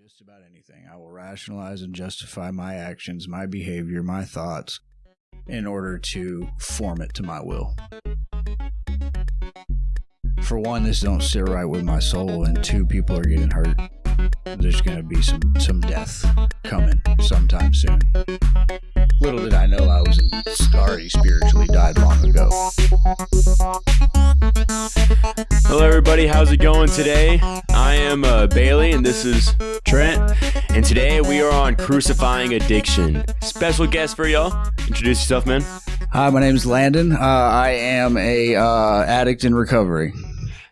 just about anything. I will rationalize and justify my actions, my behavior, my thoughts in order to form it to my will. For one, this don't sit right with my soul, and two, people are getting hurt. There's going to be some death coming sometime soon. Little did I know I was already spiritually died long ago. Hello everybody, how's it going today? I am Bailey and this is Trent, and today we are on Crucifying Addiction. Special guest for y'all. Introduce yourself, man. Hi, my name is Landon. I am a addict in recovery.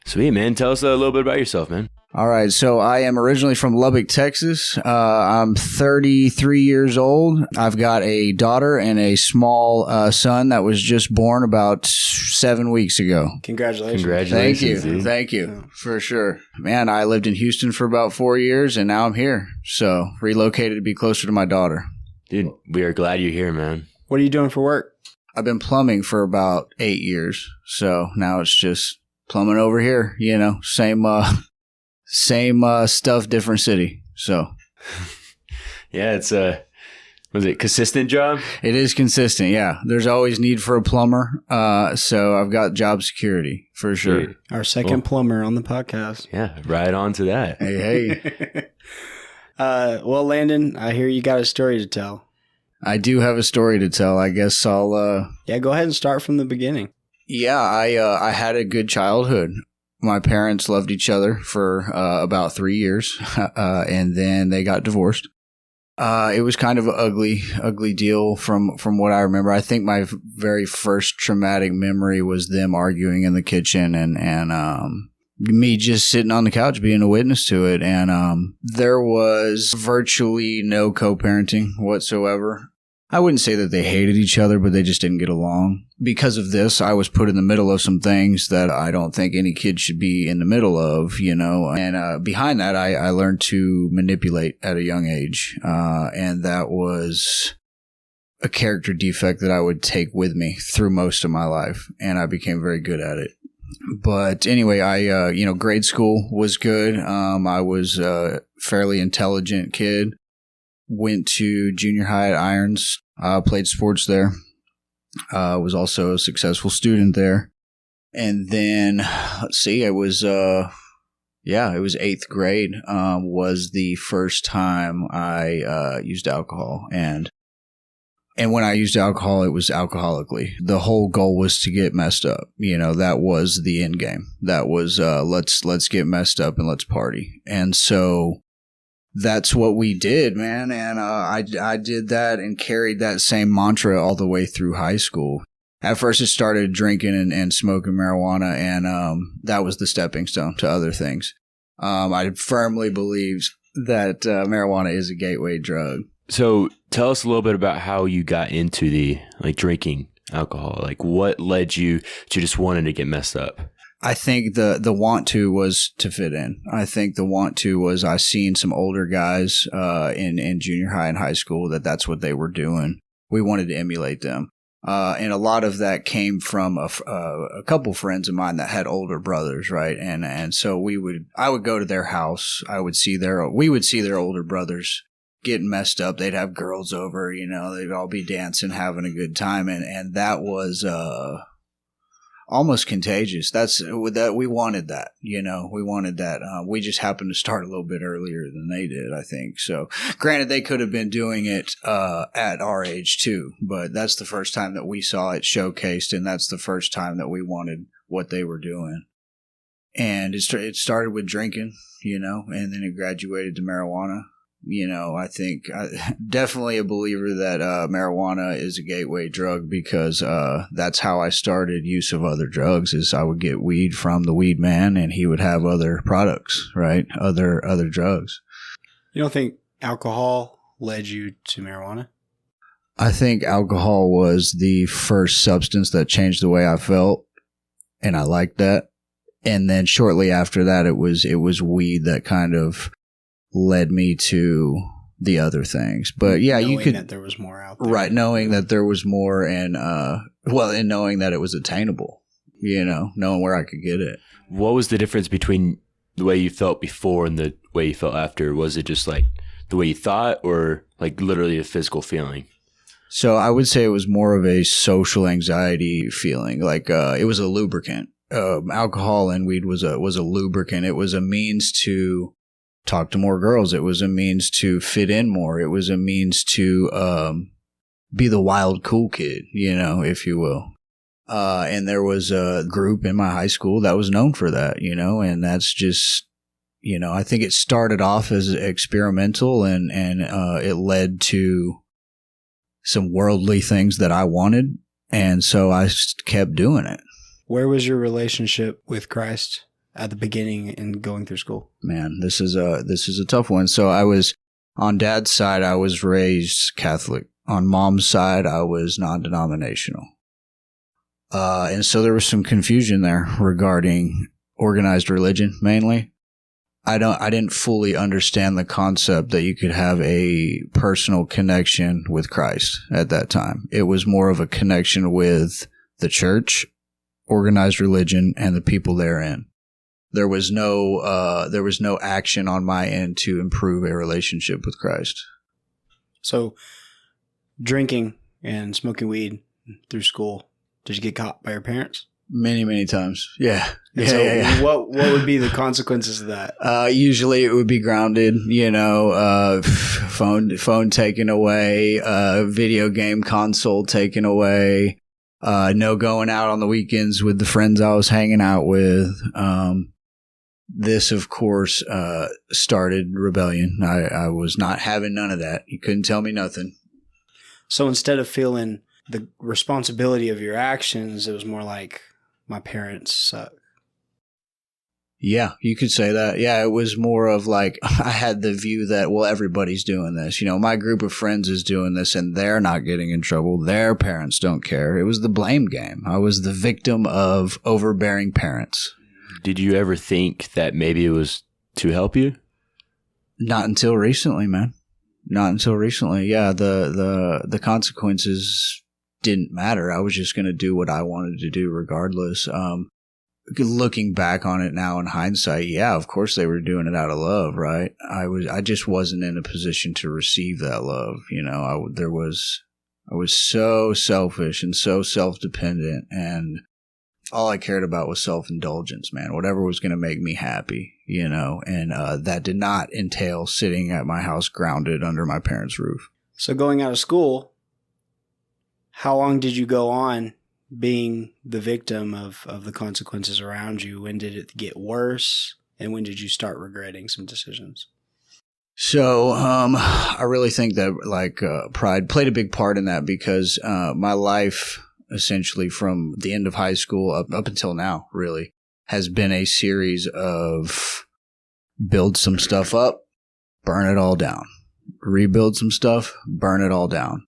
Sweet, man. Tell us a little bit about yourself, man. All right, so I am originally from Lubbock, Texas. I'm 33 years old. I've got a daughter and a small son that was just born about 7 weeks ago. Congratulations. Thank you. Thank you, for sure. Man, I lived in Houston for about 4 years, and now I'm here. So relocated to be closer to my daughter. Dude, we are glad you're here, man. What are you doing for work? I've been plumbing for about 8 years, so now it's just plumbing over here, you know, same stuff, different city. So yeah, it's was it consistent job? It is consistent. Yeah. There's always need for a plumber. So I've got job security for sure. Dude. Our second plumber on the podcast. Yeah. Right on to that. Hey. Well, Landon, I hear you got a story to tell. I do have a story to tell. I guess I'll, yeah, go ahead and start from the beginning. Yeah. I had a good childhood. My parents loved each other for about 3 years, and then they got divorced. It was kind of an ugly deal from what I remember. I think my very first traumatic memory was them arguing in the kitchen and me just sitting on the couch being a witness to it. And there was virtually no co-parenting whatsoever. I wouldn't say that they hated each other, but they just didn't get along. Because of this, I was put in the middle of some things that I don't think any kid should be in the middle of, you know. And behind that, I learned to manipulate at a young age. And that was a character defect that I would take with me through most of my life. And I became very good at it. But anyway, grade school was good. I was a fairly intelligent kid. Went to junior high at Irons, played sports there, was also a successful student there. And then, let's see, it was 8th grade, was the first time I used alcohol. And when I used alcohol, it was alcoholically. The whole goal was to get messed up. You know, that was the end game. That was, let's get messed up and let's party. And so that's what we did, man. And I did that and carried that same mantra all the way through high school. At first, it started drinking and smoking marijuana, and that was the stepping stone to other things. I firmly believe that marijuana is a gateway drug. So tell us a little bit about how you got into the drinking alcohol. Like, what led you to just wanting to get messed up? I think the want to was to fit in. I think the want to was I seen some older guys in junior high and high school that's what they were doing. We wanted to emulate them. And a lot of that came from a couple friends of mine that had older brothers, right? And so I would go to their house. We would see their older brothers getting messed up. They'd have girls over, you know, they'd all be dancing, having a good time. And that was almost contagious. We wanted that, you know, we wanted that. We just happened to start a little bit earlier than they did, I think. So granted, they could have been doing it at our age too, but that's the first time that we saw it showcased, and that's the first time that we wanted what they were doing. And it started with drinking, you know, and then it graduated to marijuana. You know, I think definitely a believer that marijuana is a gateway drug, because that's how I started use of other drugs. Is I would get weed from the weed man, and he would have other products, right? Other drugs. You don't think alcohol led you to marijuana? I think alcohol was the first substance that changed the way I felt, and I liked that. And then shortly after that, it was weed that kind of led me to the other things. But yeah, knowing you could, that there was more out there. Right, knowing that there was more, and and knowing that it was attainable, you know, knowing where I could get it. What was the difference between the way you felt before and the way you felt after? Was it just like the way you thought, or like literally a physical feeling? So I would say it was more of a social anxiety feeling. Like it was a lubricant. Alcohol and weed was a lubricant. It was a means to talk to more girls. It was a means to fit in more. It was a means to be the wild, cool kid, if you will. And there was a group in my high school that was known for that, and that's just, I think it started off as experimental and it led to some worldly things that I wanted. And so I kept doing it. Where was your relationship with Christ at the beginning and going through school? Man, this is a tough one. So I was, on Dad's side, I was raised Catholic. On Mom's side, I was non-denominational. And so there was some confusion there regarding organized religion, mainly. I didn't fully understand the concept that you could have a personal connection with Christ at that time. It was more of a connection with the church, organized religion, and the people therein. There was no action on my end to improve a relationship with Christ. So, drinking and smoking weed through school, did you get caught by your parents? Many, many times. Yeah. What would be the consequences of that? Usually it would be grounded, phone taken away, video game console taken away, no going out on the weekends with the friends I was hanging out with. This, of course, started rebellion. I was not having none of that. You couldn't tell me nothing. So instead of feeling the responsibility of your actions, it was more like, my parents suck. Yeah, you could say that. Yeah, it was more of like, I had the view that, well, everybody's doing this. My group of friends is doing this and they're not getting in trouble. Their parents don't care. It was the blame game. I was the victim of overbearing parents. Did you ever think that maybe it was to help you? Not until recently, man. Not until recently. Yeah, the consequences didn't matter. I was just going to do what I wanted to do regardless. Looking back on it now in hindsight, yeah, of course they were doing it out of love, right? I just wasn't in a position to receive that love. I was so selfish and so self-dependent, and all I cared about was self-indulgence, man. Whatever was going to make me happy, and that did not entail sitting at my house grounded under my parents' roof. So going out of school, how long did you go on being the victim of the consequences around you? When did it get worse? And when did you start regretting some decisions? So I really think that pride played a big part in that, because my life, essentially from the end of high school up until now, really, has been a series of build some stuff up, burn it all down, rebuild some stuff, burn it all down.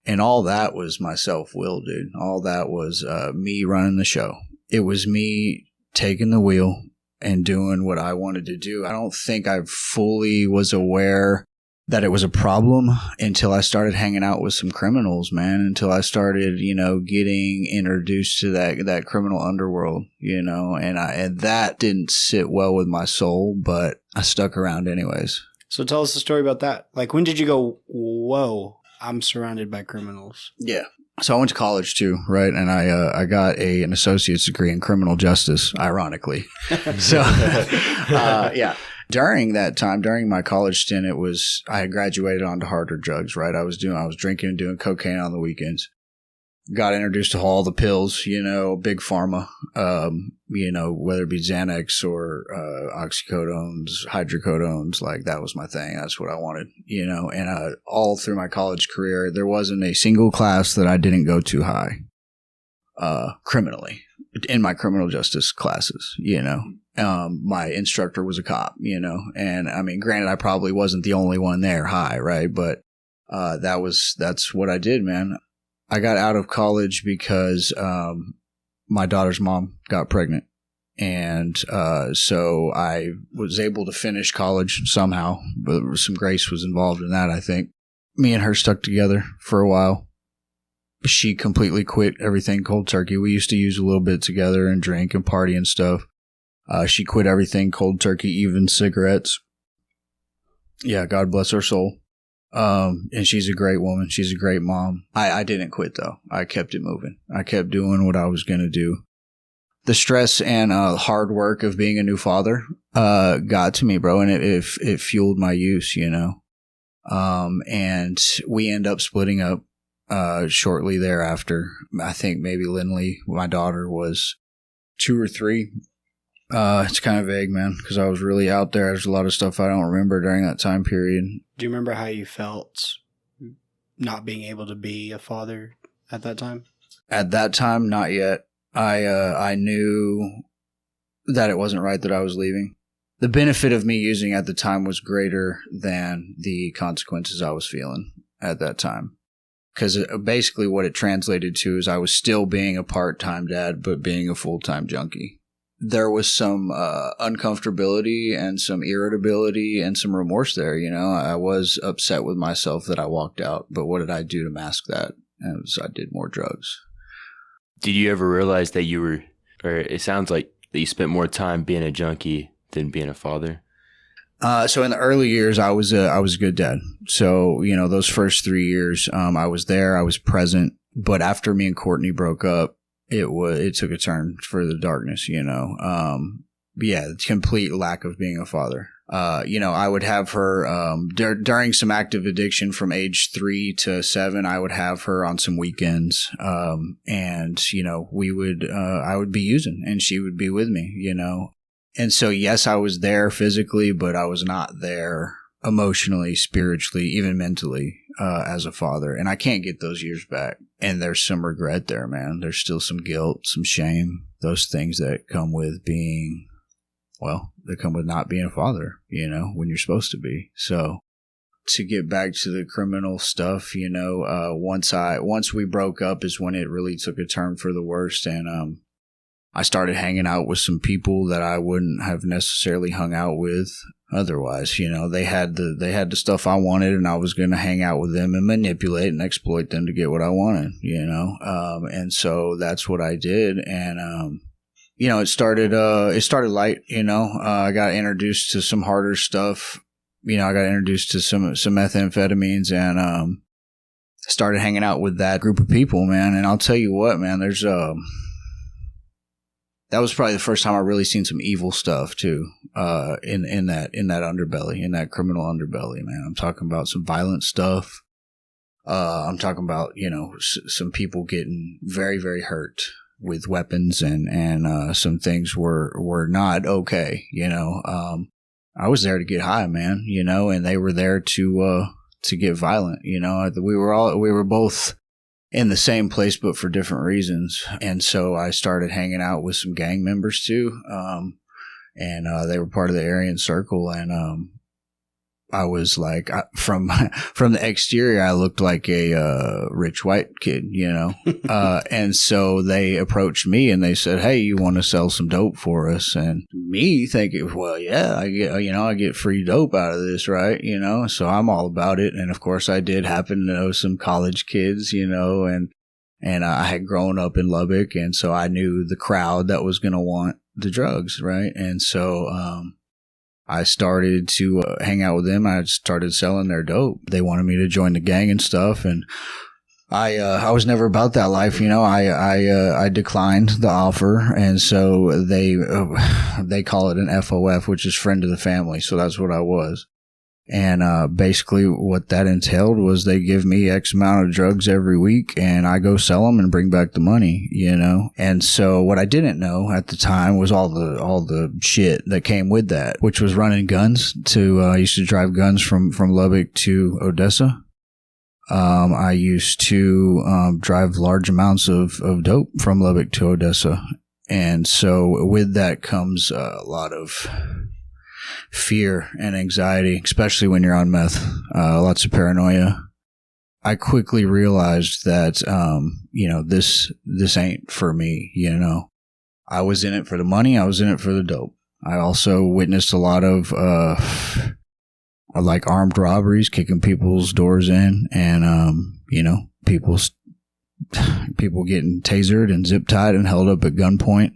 And all that was my self-will, dude. All that was me running the show. It was me taking the wheel and doing what I wanted to do. I don't think I fully was aware that it was a problem until I started hanging out with some criminals, man, until I started, getting introduced to that criminal underworld, and that didn't sit well with my soul, but I stuck around anyways. So tell us the story about that. Like, when did you go, whoa, I'm surrounded by criminals? Yeah. So I went to college too, right? And I got an associate's degree in criminal justice, ironically. So, yeah. During that time, during my college stint, I had graduated onto harder drugs, right? I was drinking and doing cocaine on the weekends. Got introduced to all the pills, big pharma, whether it be Xanax or oxycodones, hydrocodones, like that was my thing. That's what I wanted, and all through my college career, there wasn't a single class that I didn't go to high criminally in my criminal justice classes, my instructor was a cop, and I mean, granted, I probably wasn't the only one there high, right? But that's what I did, man. I got out of college because my daughter's mom got pregnant. And so I was able to finish college somehow, but some grace was involved in that, I think. Me and her stuck together for a while. She completely quit everything cold turkey. We used to use a little bit together and drink and party and stuff. She quit everything cold turkey, even cigarettes. Yeah, God bless her soul. And she's a great woman. She's a great mom. I didn't quit, though. I kept it moving. I kept doing what I was going to do. The stress and hard work of being a new father got to me, bro, and it fueled my use, and we end up splitting up shortly thereafter. I think maybe Lindley, my daughter, was 2 or 3. It's kind of vague, man, because I was really out there. There's a lot of stuff I don't remember during that time period. Do you remember how you felt not being able to be a father at that time? At that time, not yet. I knew that it wasn't right that I was leaving. The benefit of me using at the time was greater than the consequences I was feeling at that time. Because basically what it translated to is I was still being a part-time dad, but being a full-time junkie. There was some uncomfortability and some irritability and some remorse there, I was upset with myself that I walked out, but what did I do to mask that? I did more drugs. Did you ever realize that it sounds like that you spent more time being a junkie than being a father? So in the early years, I was a good dad. So, those first 3 years, I was there, I was present. But after me and Courtney broke up, it took a turn for the darkness, complete lack of being a father. I would have her during some active addiction from age 3 to 7. I would have her on some weekends, and I would be using, and she would be with me, And so yes, I was there physically, but I was not there emotionally, spiritually, even mentally as a father. And I can't get those years back. And there's some regret there, man. There's still some guilt, some shame, those things that come with being. They come with not being a father, when you're supposed to be. So to get back to the criminal stuff, once we broke up is when it really took a turn for the worst. And I started hanging out with some people that I wouldn't have necessarily hung out with otherwise. They had the stuff I wanted, and I was going to hang out with them and manipulate and exploit them to get what I wanted, and so that's what I did. And, it started light, I got introduced to some harder stuff. I got introduced to some methamphetamines and, started hanging out with that group of people, man. And I'll tell you what, man, that was probably the first time I really seen some evil stuff too, in that underbelly, in that criminal underbelly, man. I'm talking about some violent stuff. I'm talking about, some people getting very, very hurt with weapons and some things were not okay, I was there to get high, man, and they were there to get violent, we were both in the same place, but for different reasons. And so I started hanging out with some gang members too. And they were part of the Aryan Circle. And I was like, from the exterior, I looked like a rich white kid, and so they approached me and they said, "Hey, you want to sell some dope for us?" And me thinking, well, yeah, I get free dope out of this, right? So I'm all about it. And of course I did happen to know some college kids, and I had grown up in Lubbock. And so I knew the crowd that was going to want the drugs, right? And so, I started to hang out with them. I started selling their dope. They wanted me to join the gang and stuff, and I was never about that life, I declined the offer, and so they call it an FOF, which is friend of the family. So that's what I was. And basically what that entailed was they give me X amount of drugs every week and I go sell them and bring back the money, And so what I didn't know at the time was all the shit that came with that, which was running guns I used to drive guns from Lubbock to Odessa. I used to drive large amounts of dope from Lubbock to Odessa. And so with that comes a lot of fear and anxiety, especially when you're on meth, lots of paranoia. I quickly realized that, this ain't for me, I was in it for the money. I was in it for the dope. I also witnessed a lot of, armed robberies, kicking people's doors in and, people getting tasered and zip tied and held up at gunpoint.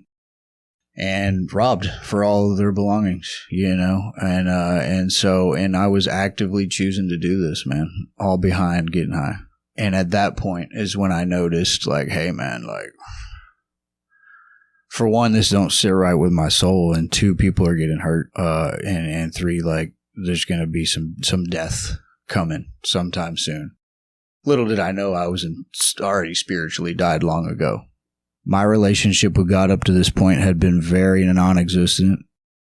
and robbed for all of their belongings, you know? And I was actively choosing to do this, man, all behind getting high. And at that point is when I noticed, like, hey, man, like, for one, this don't sit right with my soul, and two, people are getting hurt, and three, like, there's going to be some death coming sometime soon. Little did I know I was already spiritually died long ago. My relationship with God up to this point had been very non-existent.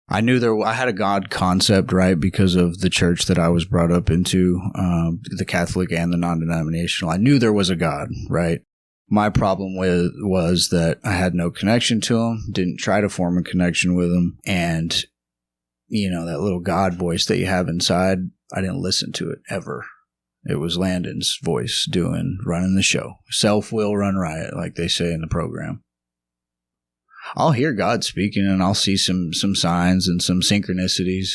I knew I had a God concept, right, because of the church that I was brought up into, the Catholic and the non-denominational. I knew there was a God, right? My problem was that I had no connection to him, didn't try to form a connection with him, and, you know, that little God voice that you have inside, I didn't listen to it ever. It was Landon's voice running the show. Self will run riot, like they say in the program. I'll hear God speaking, and I'll see some signs and some synchronicities,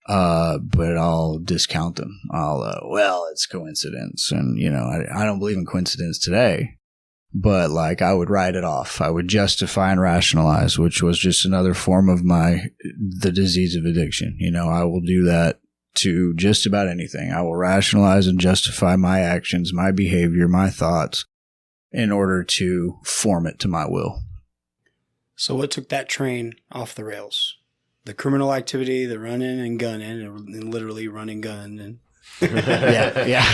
but I'll discount them. Well, it's coincidence, and, you know, I don't believe in coincidence today. But, like, I would write it off. I would justify and rationalize, which was just another form of the disease of addiction. You know, I will do that to just about anything. I will rationalize and justify my actions, my behavior, my thoughts in order to form it to my will. So what took that train off the rails? The criminal activity, the running and gunning, and literally running gun. And Yeah.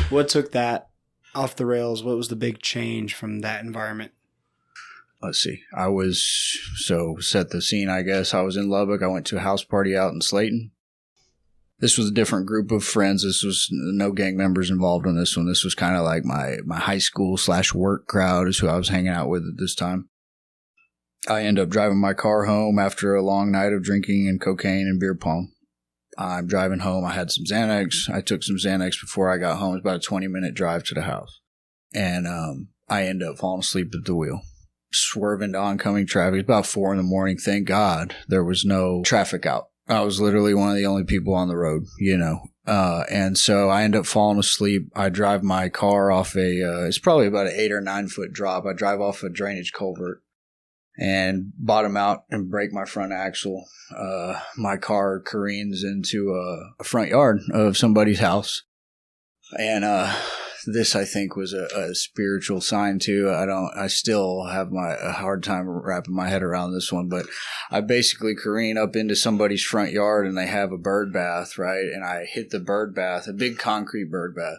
What took that off the rails? What was the big change from that environment? Let's see. Set the scene, I guess. I was in Lubbock. I went to a house party out in Slayton. This was a different group of friends. This was no gang members involved in this one. This was kind of like my high school / work crowd is who I was hanging out with at this time. I end up driving my car home after a long night of drinking and cocaine and beer pong. I'm driving home. I had some Xanax. I took some Xanax before I got home. It's about a 20-minute drive to the house. And I end up falling asleep at the wheel, swerving to oncoming traffic. It's about 4 a.m. Thank God there was no traffic out. I was literally one of the only people on the road, you know. And so I end up falling asleep. I drive my car off it's probably about an 8 or 9 foot drop. I drive off a drainage culvert and bottom out and break my front axle. My car careens into a front yard of somebody's house. And this, I think, was a spiritual sign too. I still have a hard time wrapping my head around this one, but I basically careen up into somebody's front yard and they have a bird bath, right? And I hit the bird bath, a big concrete bird bath.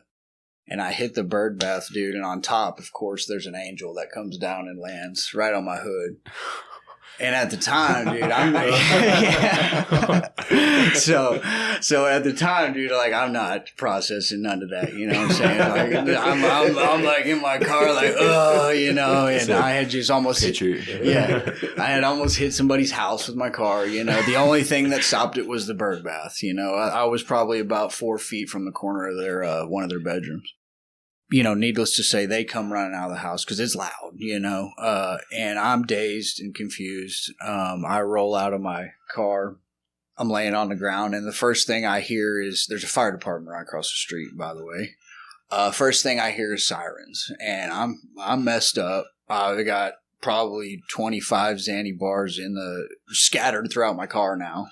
And I hit the bird bath, dude, and on top, of course, there's an angel that comes down and lands right on my hood. And at the time, dude, So at the time, dude, like, I'm not processing none of that, you know what I'm saying? Like, I'm like in my car, like, oh, you know, and I had just almost I had almost hit somebody's house with my car, you know. The only thing that stopped it was the bird bath, you know. I was probably about 4 feet from the corner of one of their bedrooms. You know, needless to say, they come running out of the house because it's loud, you know, and I'm dazed and confused. I roll out of my car. I'm laying on the ground, and the first thing I hear is there's a fire department right across the street, by the way. First thing I hear is sirens, and I'm messed up. I got probably 25 Xanny bars scattered throughout my car now.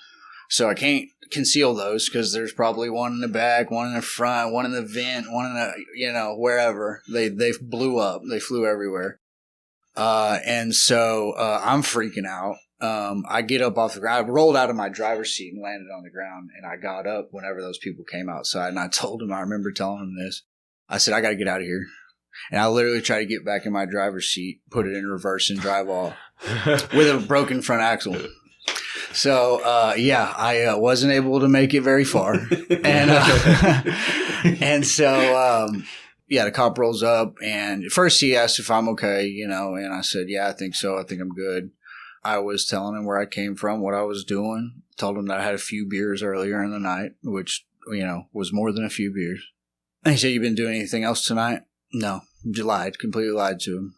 So I can't conceal those because there's probably one in the back, one in the front, one in the vent, one in the, you know, wherever. They blew up. They flew everywhere. And so I'm freaking out. I get up off the ground. I rolled out of my driver's seat and landed on the ground. And I got up whenever those people came outside. And I remember telling them this. I said, I got to get out of here. And I literally tried to get back in my driver's seat, put it in reverse and drive off with a broken front axle. So, I wasn't able to make it very far. And the cop rolls up, and at first he asked if I'm okay, you know, and I said, yeah, I think so. I think I'm good. I was telling him where I came from, what I was doing, told him that I had a few beers earlier in the night, which, you know, was more than a few beers. And he said, you been doing anything else tonight? No, completely lied to him.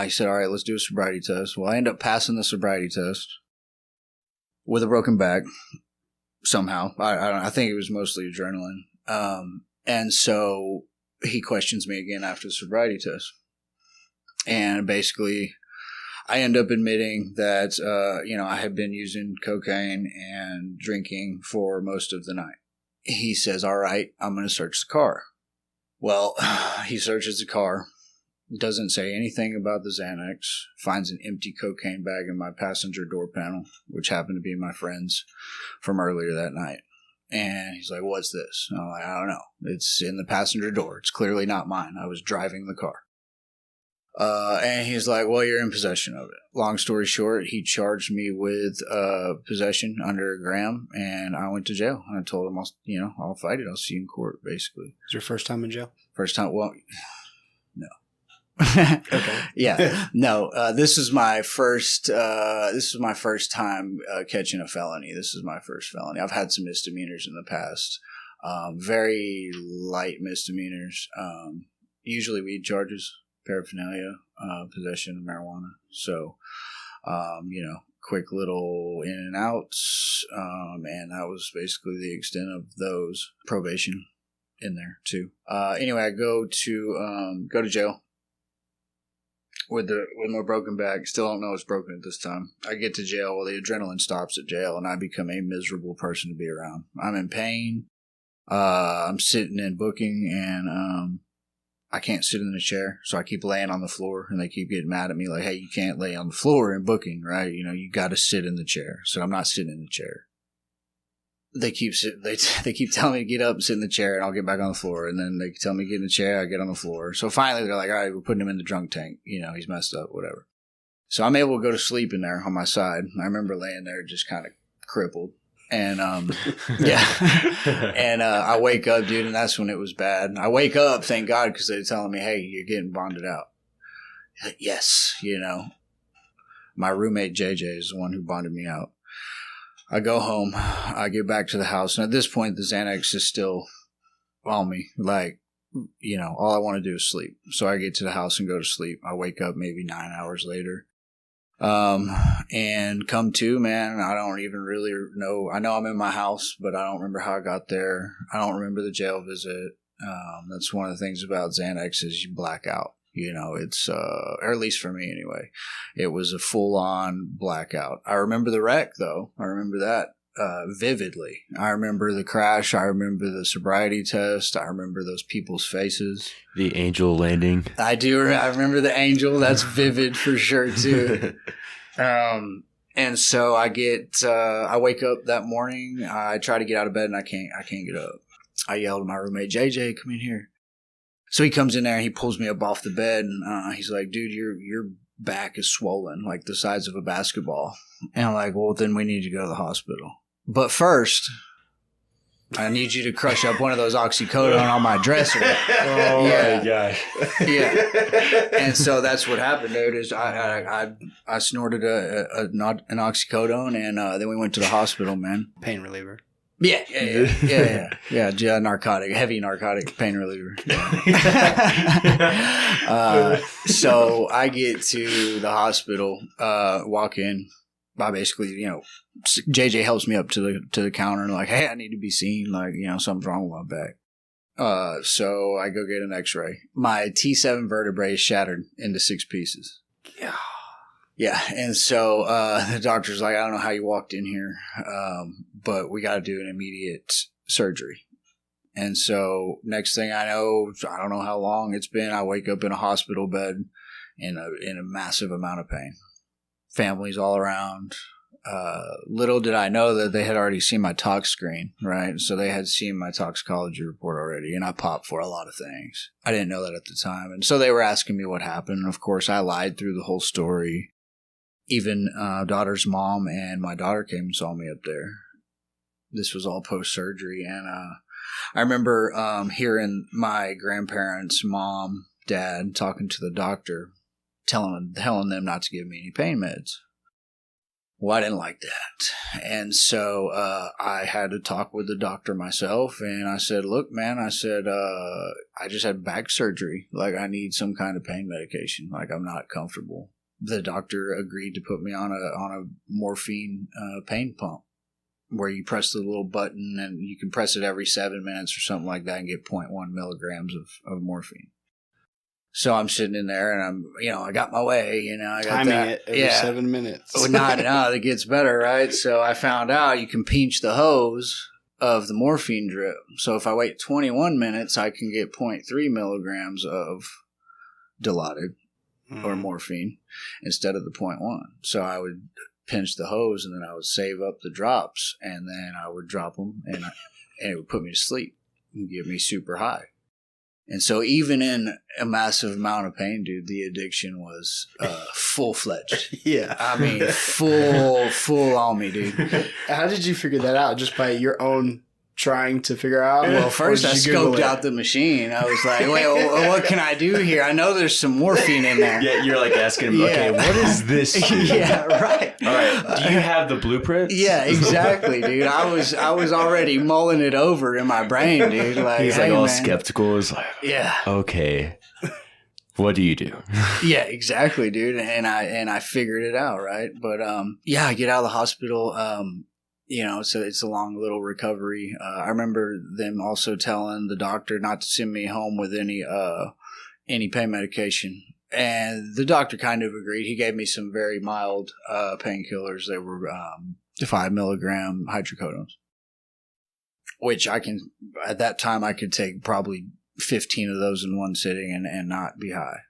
He said, all right, let's do a sobriety test. Well, I ended up passing the sobriety test with a broken back somehow. I think it was mostly adrenaline. And so he questions me again after the sobriety test. And basically, I end up admitting that, I had been using cocaine and drinking for most of the night. He says, all right, I'm going to search the car. Well, he searches the car, doesn't say anything about the Xanax, finds an empty cocaine bag in my passenger door panel, which happened to be my friend's from earlier that night. And he's like, what's this? And I'm like, I don't know. It's in the passenger door. It's clearly not mine. I was driving the car. And he's like, well, you're in possession of it. Long story short, he charged me with possession under a gram, and I went to jail. And I told him, I'll fight it. I'll see you in court, basically. Is your first time in jail? First time? Well, no. Okay. Yeah. No, this is my first time catching a felony. This is my first felony. I've had some misdemeanors in the past. Very light misdemeanors. Usually weed charges. Paraphernalia, possession of marijuana. So, quick little in and outs. And that was basically the extent of those. Probation in there too. Anyway, I go to jail with my broken back. Still don't know it's broken at this time. I get to jail. Well, the adrenaline stops at jail, and I become a miserable person to be around. I'm in pain. I'm sitting in booking, and I can't sit in a chair, so I keep laying on the floor, and they keep getting mad at me like, hey, you can't lay on the floor in booking, right? You got to sit in the chair. So I'm not sitting in the chair. They keep telling me to get up and sit in the chair, and I'll get back on the floor. And then they tell me to get in the chair, I get on the floor. So finally they're like, all right, we're putting him in the drunk tank. He's messed up, whatever. So I'm able to go to sleep in there on my side. I remember laying there just kind of crippled. And, yeah. And, I wake up, dude, and that's when it was bad. I wake up, thank God, because they're telling me, hey, you're getting bonded out. Yes, my roommate JJ is the one who bonded me out. I go home, I get back to the house, and at this point, the Xanax is still on me. Like, all I want to do is sleep. So I get to the house and go to sleep. I wake up maybe 9 hours later. And come to, man, I don't even really know. I know I'm in my house, but I don't remember how I got there. I don't remember the jail visit. That's one of the things about Xanax is you black out. It's, or at least for me anyway, it was a full on blackout. I remember the wreck though. I remember that, vividly. I remember the crash. I remember the sobriety test. I remember those people's faces. The angel landing. I do. I remember the angel. That's vivid for sure too. And so I wake up that morning. I try to get out of bed and I can't get up. I yelled at my roommate, JJ, come in here. So he comes in there and he pulls me up off the bed and he's like, dude, your back is swollen like the size of a basketball. And I'm like, well, then we need to go to the hospital. But first, I need you to crush up one of those oxycodone on my dresser. Oh, yeah. My gosh. Yeah. And so that's what happened, dude, is I snorted an oxycodone, and then we went to the hospital, man. Pain reliever. Yeah. Narcotic, heavy narcotic pain reliever. So I get to the hospital, walk in. I basically, JJ helps me up to the counter and like, hey, I need to be seen. Like, something's wrong with my back. So I go get an x-ray. My T7 vertebrae is shattered into 6 pieces. Yeah. Yeah. And so, the doctor's like, I don't know how you walked in here. But we got to do an immediate surgery. And so next thing I know, I don't know how long it's been. I wake up in a hospital bed in a massive amount of pain. Families all around. Little did I know that they had already seen my tox screen, right? So they had seen my toxicology report already, and I popped for a lot of things. I didn't know that at the time. And so they were asking me what happened. And of course, I lied through the whole story. Even daughter's mom and my daughter came and saw me up there. This was all post-surgery. And I remember hearing my grandparents, mom, dad, talking to the doctor, telling them not to give me any pain meds. Well, I didn't like that. And so I had to talk with the doctor myself. And I said, look, man, I just had back surgery. Like, I need some kind of pain medication. Like, I'm not comfortable. The doctor agreed to put me on a morphine pain pump where you press the little button and you can press it every 7 minutes or something like that and get 0.1 milligrams of morphine. So I'm sitting in there and I got my way, I got timing that. it every 7 minutes. Oh, no, it gets better, right? So I found out you can pinch the hose of the morphine drip. So if I wait 21 minutes, I can get 0.3 milligrams of Dilaudid or morphine instead of the 0.1. So I would pinch the hose and then I would save up the drops and then I would drop them and it would put me to sleep and get me super high. And so even in a massive amount of pain, dude, the addiction was full-fledged. Yeah. I mean, full on me, dude. How did you figure that out? Just by your own trying to figure out? Well, first I scoped out the machine. I was like, wait, what can I do here? I know there's some morphine in there. Yeah, you're like asking him, okay, what is this? Yeah, right. All right. Do you have the blueprint? Yeah, exactly, dude. I was already mulling it over in my brain, dude. Like, he's like all skeptical. He's like, yeah, okay, what do you do? Yeah, exactly, dude. And I figured it out, right? But I get out of the hospital. So it's a long little recovery. I remember them also telling the doctor not to send me home with any pain medication. And the doctor kind of agreed. He gave me some very mild painkillers. They were 5 milligram hydrocodones, which at that time I could take probably 15 of those in one sitting and not be high.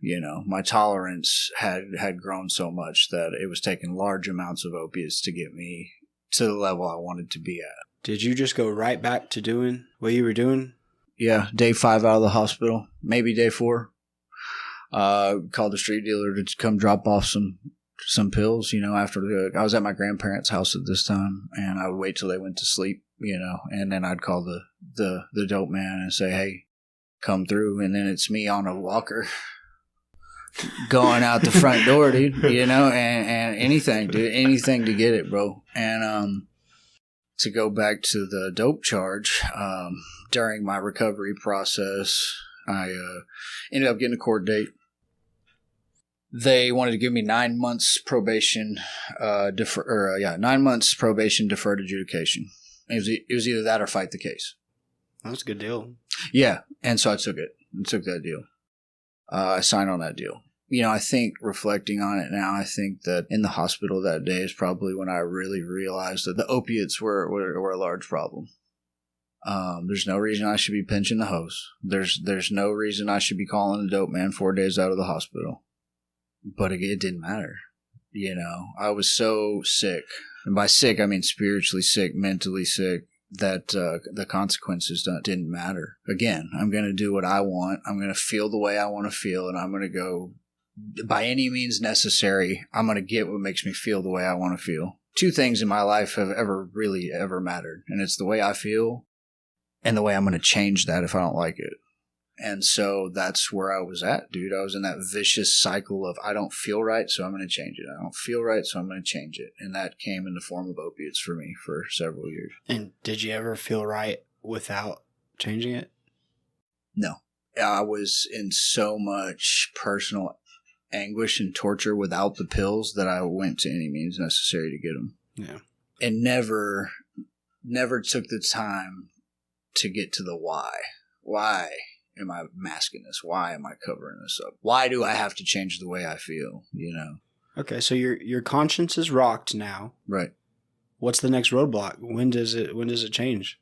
My tolerance had grown so much that it was taking large amounts of opiates to get me to the level I wanted to be at. Did you just go right back to doing what you were doing? Yeah, day 5 out of the hospital, maybe day 4. Called the street dealer to come drop off some pills. After I was at my grandparents' house at this time, and I would wait till they went to sleep. And then I'd call the dope man and say, "Hey, come through." And then it's me on a walker going out the front door, dude, and anything to get it, bro. And to go back to the dope charge, during my recovery process, I ended up getting a court date. They wanted to give me 9 months probation, 9 months probation, deferred adjudication. It was either that or fight the case. That's a good deal. Yeah, and so I took it. I took that deal. I signed on that deal. I think reflecting on it now, I think that in the hospital that day is probably when I really realized that the opiates were a large problem. There's no reason I should be pinching the hose. There's no reason I should be calling the dope man 4 days out of the hospital. But it didn't matter. I was so sick. And by sick, I mean spiritually sick, mentally sick, that the consequences didn't matter. Again, I'm going to do what I want. I'm going to feel the way I want to feel, and I'm going to go by any means necessary. I'm going to get what makes me feel the way I want to feel. 2 things in my life have ever mattered, and it's the way I feel and the way I'm going to change that if I don't like it. And so that's where I was at, dude. I was in that vicious cycle of I don't feel right, so I'm going to change it. I don't feel right, so I'm going to change it. And that came in the form of opiates for me for several years. And did you ever feel right without changing it? No. I was in so much personal anguish and torture without the pills that I went to any means necessary to get them. Yeah. And never took the time to get to the why. Why am I masking this? Why am I covering this up? Why do I have to change the way I feel? Okay, so your conscience is rocked now. Right. What's the next roadblock? When does it change?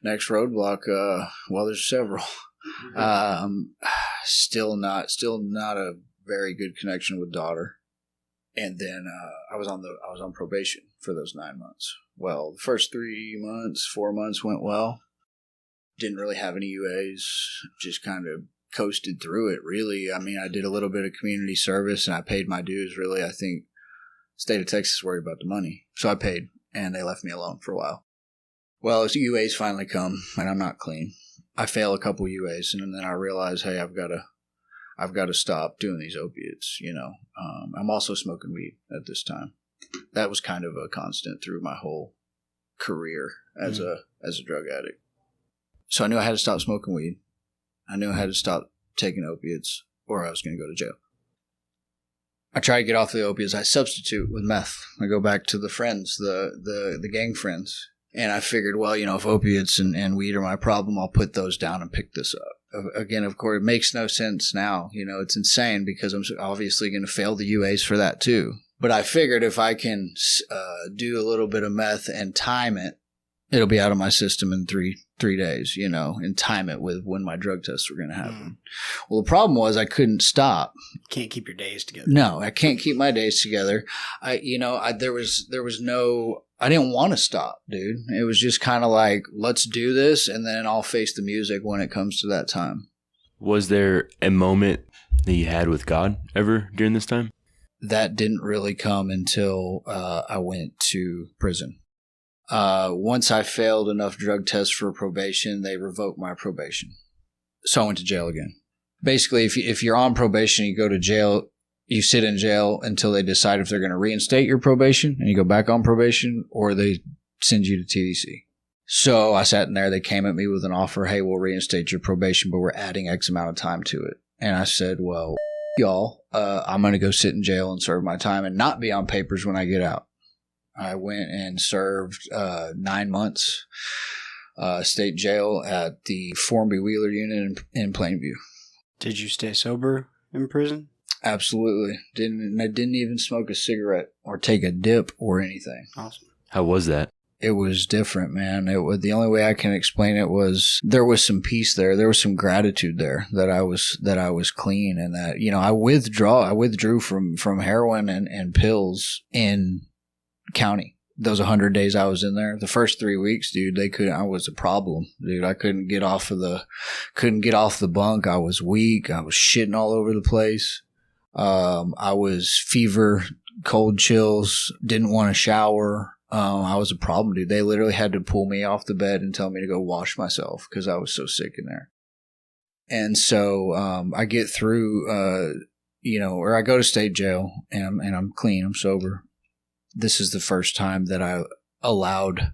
Next roadblock, well, there's several. Still not a very good connection with daughter. And then I was on probation for those 9 months. Well, the first 4 months went well. Didn't really have any UAs, just kind of coasted through it, really. I mean, I did a little bit of community service, and I paid my dues, really. I think the state of Texas is worried about the money. So I paid, and they left me alone for a while. Well, as UAs finally come, and I'm not clean. I fail a couple UAs, and then I realize, hey, I've got to stop doing these opiates, I'm also smoking weed at this time. That was kind of a constant through my whole career as a drug addict. So I knew I had to stop smoking weed. I knew I had to stop taking opiates, or I was going to go to jail. I try to get off the opiates. I substitute with meth. I go back to the friends, the gang friends. And I figured, well, if opiates and weed are my problem, I'll put those down and pick this up. again, of course, it makes no sense now. It's insane because I'm obviously going to fail the UAs for that too. But I figured if I can do a little bit of meth and time it, it'll be out of my system in three days, and time it with when my drug tests were going to happen. Well, the problem was I couldn't stop. Can't keep your days together. No, I can't keep my days together. There was no, I didn't want to stop, dude. It was just kind of like, let's do this, and then I'll face the music when it comes to that time. Was there a moment that you had with God ever during this time? That didn't really come until I went to prison. Once I failed enough drug tests for probation, they revoked my probation. So I went to jail again. Basically, if you're on probation, you go to jail, you sit in jail until they decide if they're going to reinstate your probation and you go back on probation, or they send you to TDC. So I sat in there. They came at me with an offer. Hey, we'll reinstate your probation, but we're adding X amount of time to it. And I said, well, y'all, I'm going to go sit in jail and serve my time and not be on papers when I get out. I went and served 9 months state jail at the Formby Wheeler unit in Plainview. Did you stay sober in prison? Absolutely. I didn't even smoke a cigarette or take a dip or anything. Awesome. How was that? It was different, man. The only way I can explain it was there was some peace there. There was some gratitude there that I was clean, and that, I withdrew from heroin and pills in county. Those 100 days I was in there, the first 3 weeks, dude, I was a problem, dude. I couldn't get off the bunk. I was weak. I was shitting all over the place. I was fever, cold chills, didn't want to shower. I was a problem, dude. They literally had to pull me off the bed and tell me to go wash myself because I was so sick in there. And so I get through, or I go to state jail and I'm clean, I'm sober. This is the first time that I allowed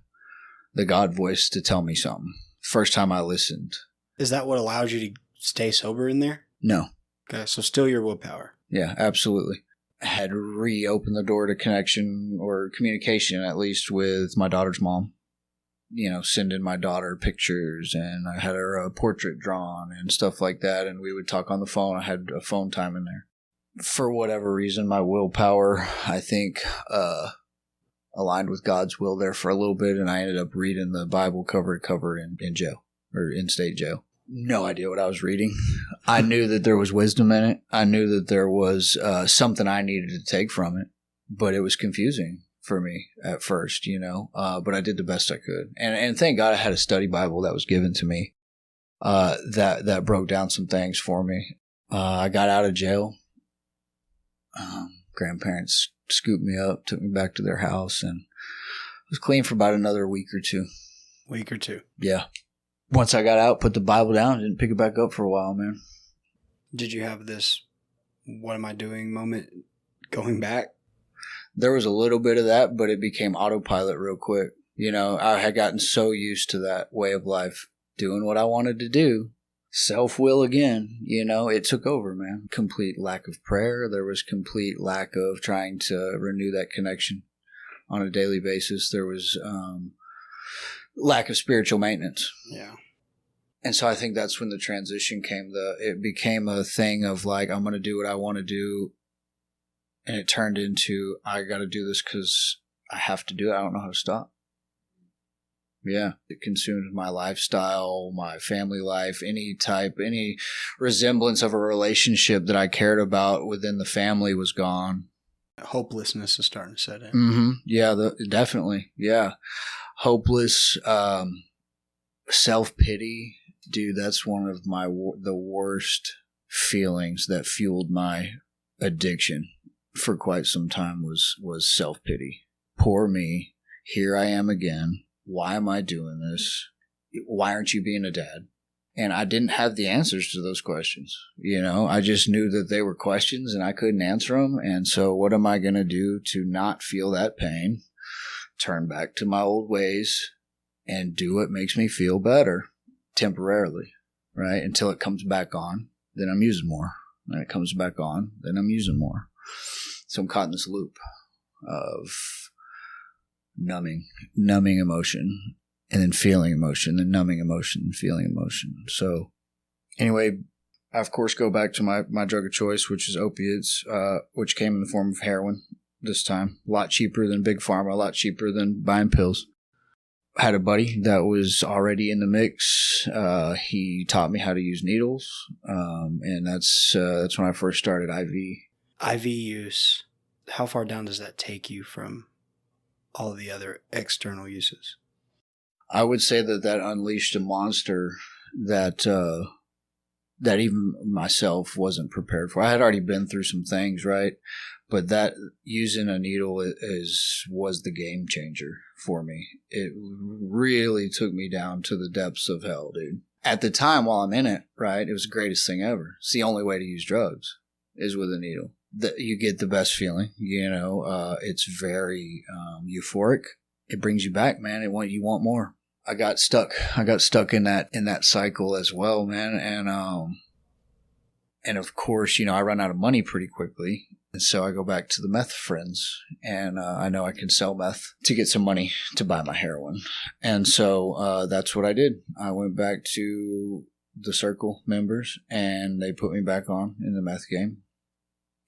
the God voice to tell me something. First time I listened. Is that what allowed you to stay sober in there? No. Okay, so still your willpower. Yeah, absolutely. I had reopened the door to connection or communication, at least with my daughter's mom. Sending my daughter pictures, and I had her portrait drawn and stuff like that, and we would talk on the phone. I had a phone time in there. For whatever reason, my willpower, I think, aligned with God's will there for a little bit, and I ended up reading the Bible cover to cover in jail, or in state jail. No idea what I was reading. I knew that there was wisdom in it. I knew that there was something I needed to take from it, but it was confusing for me at first, but I did the best I could. And thank God I had a study Bible that was given to me that broke down some things for me. I got out of jail. Grandparents scooped me up, took me back to their house, and I was clean for about another week or two. Week or two? Yeah. Once I got out, put the Bible down, didn't pick it back up for a while, man. Did you have this what am I doing moment going back? There was a little bit of that, but it became autopilot real quick. I had gotten so used to that way of life, doing what I wanted to do. Self-will again, it took over, man. Complete lack of prayer. There was complete lack of trying to renew that connection on a daily basis. There was lack of spiritual maintenance. Yeah. And so I think that's when the transition came. It became a thing of like, I'm going to do what I want to do. And it turned into, I got to do this because I have to do it. I don't know how to stop. Yeah. It consumed my lifestyle, my family life, any resemblance of a relationship that I cared about within the family was gone. Hopelessness is starting to set in. Mm-hmm. Yeah, definitely. Yeah. Hopeless, self-pity. Dude, that's one of the worst feelings that fueled my addiction for quite some time was self-pity. Poor me. Here I am again. Why am I doing this? Why aren't you being a dad? And I didn't have the answers to those questions. I just knew that they were questions and I couldn't answer them. And so what am I going to do to not feel that pain? Turn back to my old ways and do what makes me feel better temporarily, right? Until it comes back on, then I'm using more. Then it comes back on, then I'm using more. So I'm caught in this loop of numbing emotion and then feeling emotion, then numbing emotion and feeling emotion. So Anyway, I, of course, go back to my drug of choice, which is opiates, which came in the form of heroin this time. A lot cheaper than Big Pharma, a lot cheaper than buying pills. Had a buddy that was already in the mix. He taught me how to use needles, and that's when I first started IV. IV use, how far down does that take you from all the other external uses? I would say that unleashed a monster that even myself wasn't prepared for. I had already been through some things, right? But that using a needle was the game changer for me. It really took me down to the depths of hell, dude. At the time while I'm in it, right, it was the greatest thing ever. It's the only way to use drugs is with a needle. You get the best feeling, it's very euphoric. It brings you back, man. You want more. I got stuck in that cycle as well, man. And of course, I run out of money pretty quickly. And so I go back to the meth friends, and I know I can sell meth to get some money to buy my heroin. And so that's what I did. I went back to the circle members, and they put me back on in the meth game.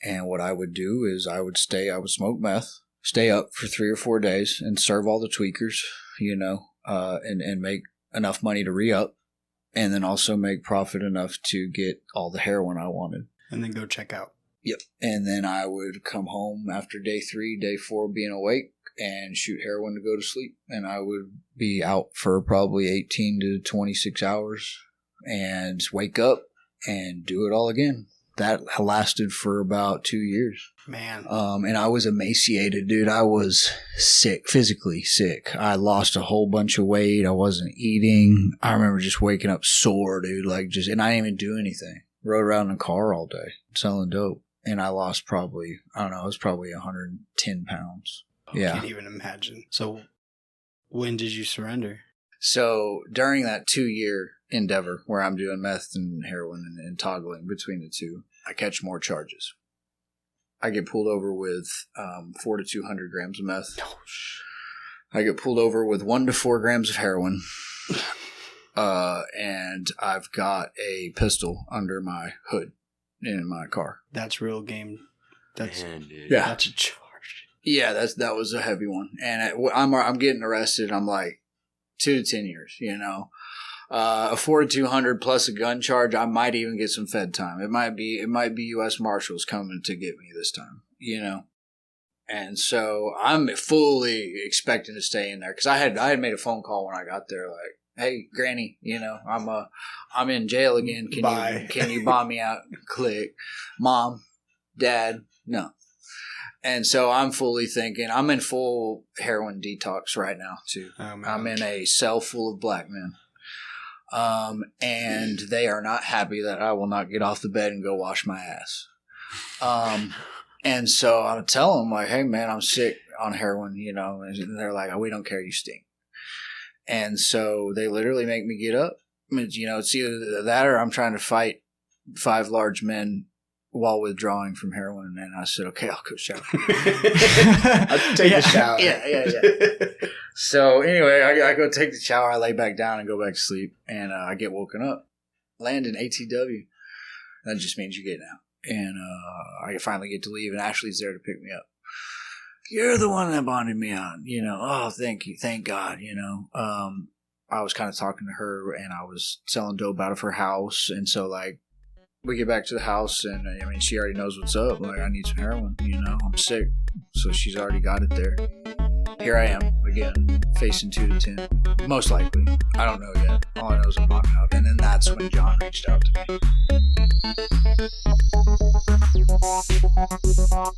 And what I would do is I would smoke meth, stay up for 3 or 4 days, and serve all the tweakers, and make enough money to re-up, and then also make profit enough to get all the heroin I wanted. And then go check out. Yep. And then I would come home after day 3, day 4 being awake and shoot heroin to go to sleep. And I would be out for probably 18 to 26 hours and wake up and do it all again. That lasted for about 2 years. Man. And I was emaciated, dude. I was sick, physically sick. I lost a whole bunch of weight. I wasn't eating. I remember just waking up sore, dude. And I didn't even do anything. Rode around in a car all day selling dope. And I lost it was probably 110 pounds. Yeah. I can't even imagine. So when did you surrender? So during that 2-year endeavor where I'm doing meth and heroin and toggling between the two, I catch more charges. I get pulled over with 400 to 200 grams of meth. I get pulled over with 1 to 4 grams of heroin. And I've got a pistol under my hood in my car. That's real game. That's a charge. Yeah, that was a heavy one. And I'm getting arrested. I'm like 2 to 10 years, a 4 to 200 plus a gun charge. I might even get some Fed time. It might be U.S. Marshals coming to get me this time, And so I'm fully expecting to stay in there because I had made a phone call when I got there, like, "Hey, Granny, I'm in jail again. Can you bomb me out?" Click. Mom, Dad, no. And so I'm fully thinking I'm in full heroin detox right now too. I'm in a cell full of black men. And they are not happy that I will not get off the bed and go wash my ass. And so I tell them, like, "Hey man, I'm sick on heroin, and they're like, "Oh, we don't care, you stink." And so they literally make me get up. It's either that or I'm trying to fight 5 large men while withdrawing from heroin. And I said, "Okay, I'll go shower." I'll take a shower. Yeah. So anyway, I go take the shower. I lay back down and go back to sleep. And I get woken up. Landon, ATW. That just means you're getting out. And I finally get to leave. And Ashley's there to pick me up. "You're the one that bonded me out." "Oh, thank you. Thank God." I was kind of talking to her and I was selling dope out of her house. And so we get back to the house and she already knows what's up. Like, I need some heroin, I'm sick. So she's already got it there. Here I am again, facing 2 to 10. Most likely. I don't know yet. All I know is I'm not out. And then that's when John reached out to me.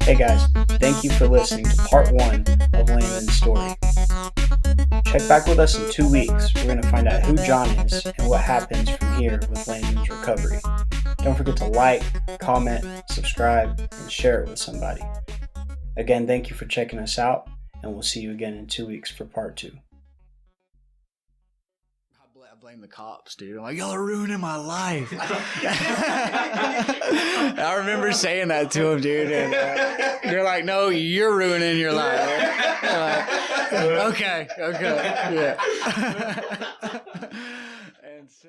Hey guys, thank you for listening to part 1 of Landon's story. Check back with us in 2 weeks. We're going to find out who John is and what happens from here with Landon's recovery. Don't forget to like, comment, subscribe, and share it with somebody. Again, thank you for checking us out, and we'll see you again in 2 weeks for part 2. I blame the cops, dude. I'm like, "Y'all are ruining my life." I remember saying that to him, dude. And they're like, "No, you're ruining your life." Like, okay, yeah. And so.